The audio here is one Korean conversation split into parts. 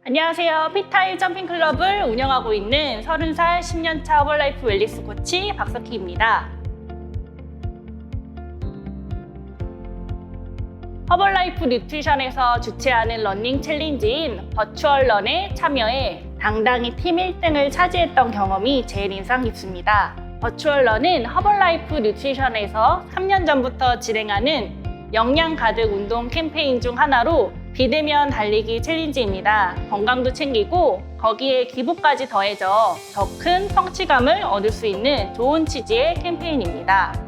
안녕하세요. 피타일 점핑클럽을 운영하고 있는 30살 10년차 허벌라이프 웰니스 코치 박석희입니다. 허벌라이프 뉴트리션에서 주최하는 러닝 챌린지인 버추얼런에 참여해 당당히 팀 1등을 차지했던 경험이 제일 인상 깊습니다. 버추얼런은 허벌라이프 뉴트리션에서 3년 전부터 진행하는 영양 가득 운동 캠페인 중 하나로 비대면 달리기 챌린지입니다. 건강도 챙기고 거기에 기부까지 더해져 더 큰 성취감을 얻을 수 있는 좋은 취지의 캠페인입니다.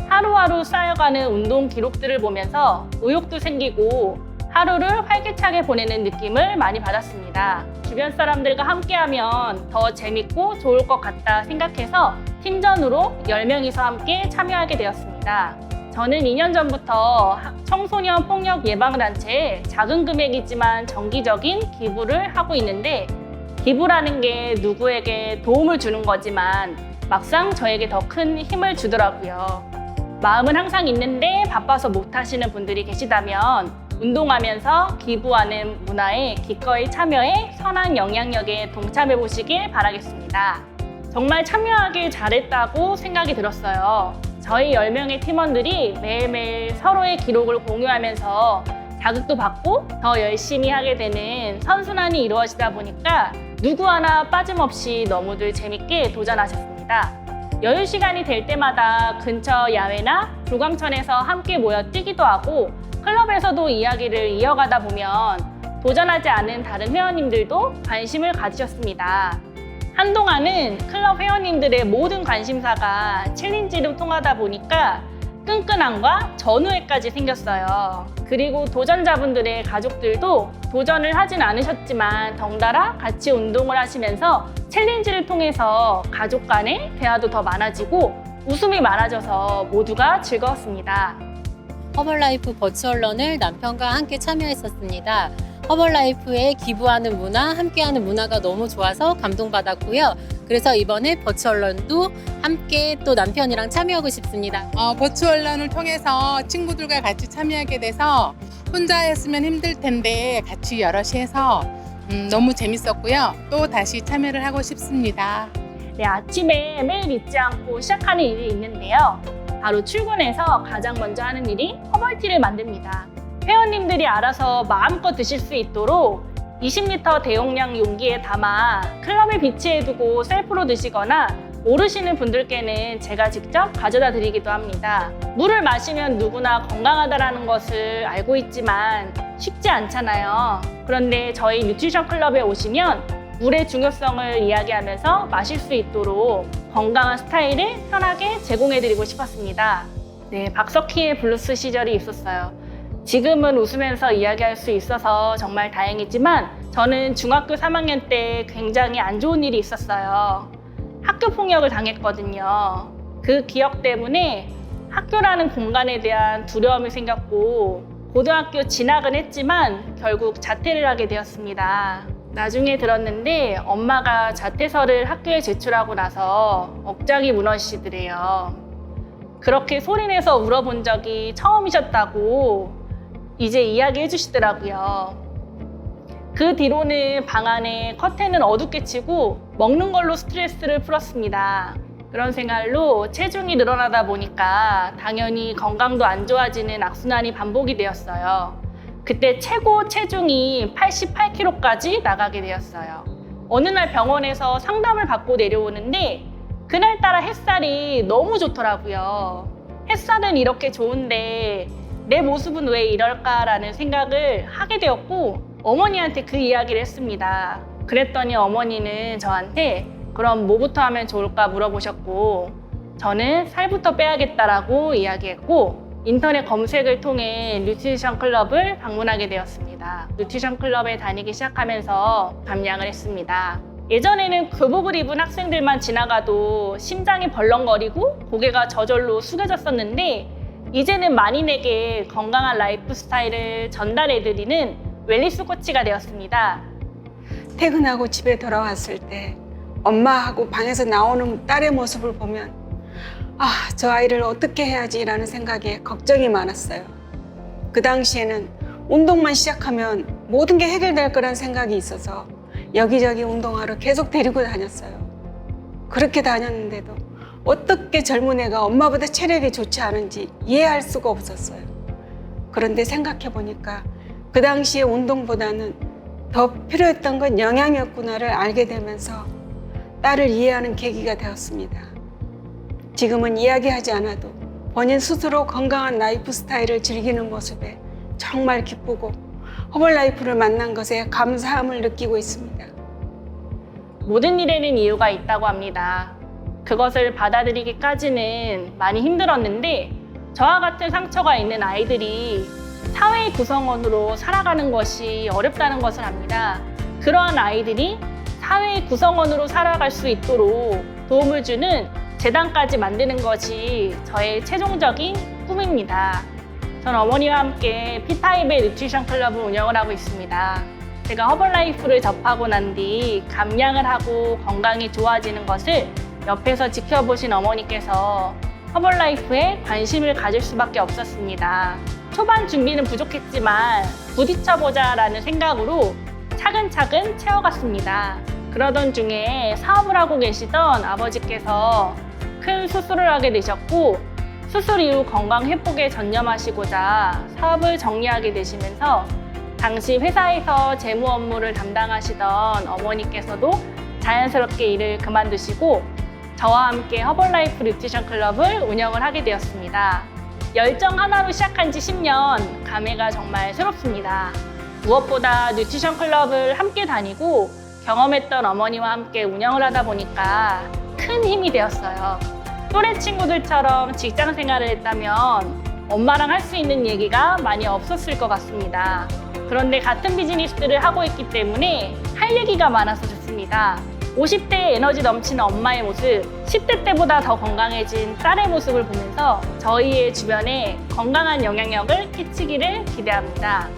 하루하루 쌓여가는 운동 기록들을 보면서 의욕도 생기고 하루를 활기차게 보내는 느낌을 많이 받았습니다. 주변 사람들과 함께하면 더 재밌고 좋을 것 같다 생각해서 팀전으로 10명이서 함께 참여하게 되었습니다. 저는 2년 전부터 청소년 폭력 예방단체에 작은 금액이지만 정기적인 기부를 하고 있는데, 기부라는 게 누구에게 도움을 주는 거지만 막상 저에게 더 큰 힘을 주더라고요. 마음은 항상 있는데 바빠서 못 하시는 분들이 계시다면 운동하면서 기부하는 문화에 기꺼이 참여해 선한 영향력에 동참해 보시길 바라겠습니다. 정말 참여하길 잘했다고 생각이 들었어요. 저희 10명의 팀원들이 매일매일 서로의 기록을 공유하면서 자극도 받고 더 열심히 하게 되는 선순환이 이루어지다 보니까 누구 하나 빠짐없이 너무들 재밌게 도전하셨습니다. 여유 시간이 될 때마다 근처 야외나 불광천에서 함께 모여 뛰기도 하고, 클럽에서도 이야기를 이어가다 보면 도전하지 않은 다른 회원님들도 관심을 가지셨습니다. 한동안은 클럽 회원님들의 모든 관심사가 챌린지를 통하다 보니까 끈끈함과 전우애까지 생겼어요. 그리고 도전자분들의 가족들도 도전을 하진 않으셨지만 덩달아 같이 운동을 하시면서 챌린지를 통해서 가족 간의 대화도 더 많아지고 웃음이 많아져서 모두가 즐거웠습니다. 허벌라이프 버추얼런을 남편과 함께 참여했었습니다. 허벌라이프에 기부하는 문화, 함께하는 문화가 너무 좋아서 감동받았고요. 그래서 이번에 버추얼런도 함께 또 남편이랑 참여하고 싶습니다. 버추얼런을 통해서 친구들과 같이 참여하게 돼서 혼자 했으면 힘들 텐데 같이 여럿이 해서 너무 재밌었고요. 또 다시 참여를 하고 싶습니다. 네, 아침에 매일 잊지 않고 시작하는 일이 있는데요. 바로 출근해서 가장 먼저 하는 일이 허벌티를 만듭니다. 회원님들이 알아서 마음껏 드실 수 있도록 20리터 대용량 용기에 담아 클럽에 비치해두고 셀프로 드시거나, 모르시는 분들께는 제가 직접 가져다 드리기도 합니다. 물을 마시면 누구나 건강하다는 것을 알고 있지만 쉽지 않잖아요. 그런데 저희 뉴트리션 클럽에 오시면 물의 중요성을 이야기하면서 마실 수 있도록 건강한 스타일을 편하게 제공해드리고 싶었습니다. 네, 박석희의 블루스 시절이 있었어요. 지금은 웃으면서 이야기할 수 있어서 정말 다행이지만 저는 중학교 3학년 때 굉장히 안 좋은 일이 있었어요. 학교 폭력을 당했거든요. 그 기억 때문에 학교라는 공간에 대한 두려움이 생겼고, 고등학교 진학은 했지만 결국 자퇴를 하게 되었습니다. 나중에 들었는데 엄마가 자퇴서를 학교에 제출하고 나서 억장이 무너지시더래요. 그렇게 소리내서 울어본 적이 처음이셨다고 이제 이야기해 주시더라고요. 그 뒤로는 방 안에 커튼은 어둡게 치고 먹는 걸로 스트레스를 풀었습니다. 그런 생활로 체중이 늘어나다 보니까 당연히 건강도 안 좋아지는 악순환이 반복이 되었어요. 그때 최고 체중이 88kg까지 나가게 되었어요. 어느 날 병원에서 상담을 받고 내려오는데 그날따라 햇살이 너무 좋더라고요. 햇살은 이렇게 좋은데 내 모습은 왜 이럴까라는 생각을 하게 되었고, 어머니한테 그 이야기를 했습니다. 그랬더니 어머니는 저한테 그럼 뭐부터 하면 좋을까 물어보셨고, 저는 살부터 빼야겠다라고 이야기했고, 인터넷 검색을 통해 뉴트리션 클럽을 방문하게 되었습니다. 뉴트리션 클럽에 다니기 시작하면서 감량을 했습니다. 예전에는 교복을 입은 학생들만 지나가도 심장이 벌렁거리고 고개가 저절로 숙여졌었는데, 이제는 만인에게 건강한 라이프 스타일을 전달해드리는 웰니스 코치가 되었습니다. 퇴근하고 집에 돌아왔을 때 엄마하고 방에서 나오는 딸의 모습을 보면 저 아이를 어떻게 해야지라는 생각에 걱정이 많았어요. 그 당시에는 운동만 시작하면 모든 게 해결될 거란 생각이 있어서 여기저기 운동하러 계속 데리고 다녔어요. 그렇게 다녔는데도 어떻게 젊은 애가 엄마보다 체력이 좋지 않은지 이해할 수가 없었어요. 그런데 생각해 보니까 그 당시에 운동보다는 더 필요했던 건 영양이었구나를 알게 되면서 딸을 이해하는 계기가 되었습니다. 지금은 이야기하지 않아도 본인 스스로 건강한 라이프 스타일을 즐기는 모습에 정말 기쁘고 허벌라이프를 만난 것에 감사함을 느끼고 있습니다. 모든 일에는 이유가 있다고 합니다. 그것을 받아들이기까지는 많이 힘들었는데 저와 같은 상처가 있는 아이들이 사회의 구성원으로 살아가는 것이 어렵다는 것을 압니다. 그러한 아이들이 사회의 구성원으로 살아갈 수 있도록 도움을 주는 재단까지 만드는 것이 저의 최종적인 꿈입니다. 전 어머니와 함께 P타입의 뉴트리션 클럽을 운영을 하고 있습니다. 제가 허벌라이프를 접하고 난 뒤 감량을 하고 건강이 좋아지는 것을 옆에서 지켜보신 어머니께서 허벌라이프에 관심을 가질 수밖에 없었습니다. 초반 준비는 부족했지만 부딪혀보자라는 생각으로 차근차근 채워갔습니다. 그러던 중에 사업을 하고 계시던 아버지께서 큰 수술을 하게 되셨고 수술 이후 건강 회복에 전념하시고자 사업을 정리하게 되시면서 당시 회사에서 재무 업무를 담당하시던 어머니께서도 자연스럽게 일을 그만두시고 저와 함께 허벌라이프 뉴트리션 클럽을 운영을 하게 되었습니다. 열정 하나로 시작한 지 10년, 감회가 정말 새롭습니다. 무엇보다 뉴트리션 클럽을 함께 다니고 경험했던 어머니와 함께 운영을 하다 보니까 큰 힘이 되었어요. 또래 친구들처럼 직장 생활을 했다면 엄마랑 할 수 있는 얘기가 많이 없었을 것 같습니다. 그런데 같은 비즈니스를 하고 있기 때문에 할 얘기가 많아서 좋습니다. 50대에 에너지 넘치는 엄마의 모습, 10대 때보다 더 건강해진 딸의 모습을 보면서 저희의 주변에 건강한 영향력을 끼치기를 기대합니다.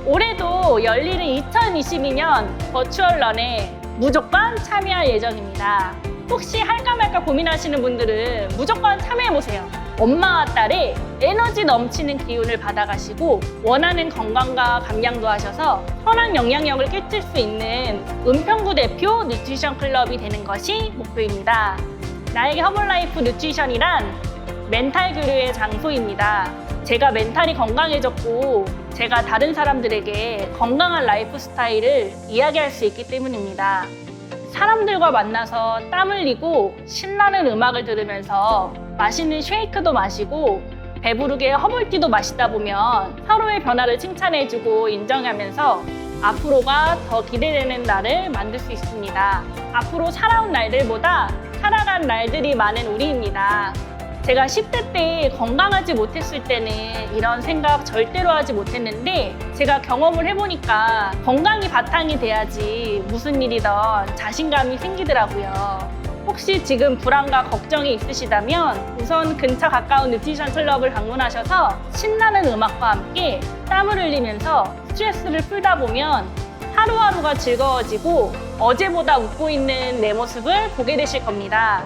올해도 열리는 2022년 버추얼런에 무조건 참여할 예정입니다. 혹시 할까 말까 고민하시는 분들은 무조건 참여해보세요. 엄마와 딸의 에너지 넘치는 기운을 받아가시고 원하는 건강과 감량도 하셔서 선한 영향력을 끼칠 수 있는 은평구 대표 뉴트리션 클럽이 되는 것이 목표입니다. 나에게 허벌라이프 뉴트리션이란 멘탈 교류의 장소입니다. 제가 멘탈이 건강해졌고 제가 다른 사람들에게 건강한 라이프 스타일을 이야기할 수 있기 때문입니다. 사람들과 만나서 땀 흘리고 신나는 음악을 들으면서 맛있는 쉐이크도 마시고 배부르게 허벌티도 마시다 보면 서로의 변화를 칭찬해주고 인정하면서 앞으로가 더 기대되는 날을 만들 수 있습니다. 앞으로 살아온 날들보다 살아간 날들이 많은 우리입니다. 제가 10대 때 건강하지 못했을 때는 이런 생각 절대로 하지 못했는데 제가 경험을 해보니까 건강이 바탕이 돼야지 무슨 일이든 자신감이 생기더라고요. 혹시 지금 불안과 걱정이 있으시다면 우선 근처 가까운 뉴트리션 클럽을 방문하셔서 신나는 음악과 함께 땀을 흘리면서 스트레스를 풀다 보면 하루하루가 즐거워지고 어제보다 웃고 있는 내 모습을 보게 되실 겁니다.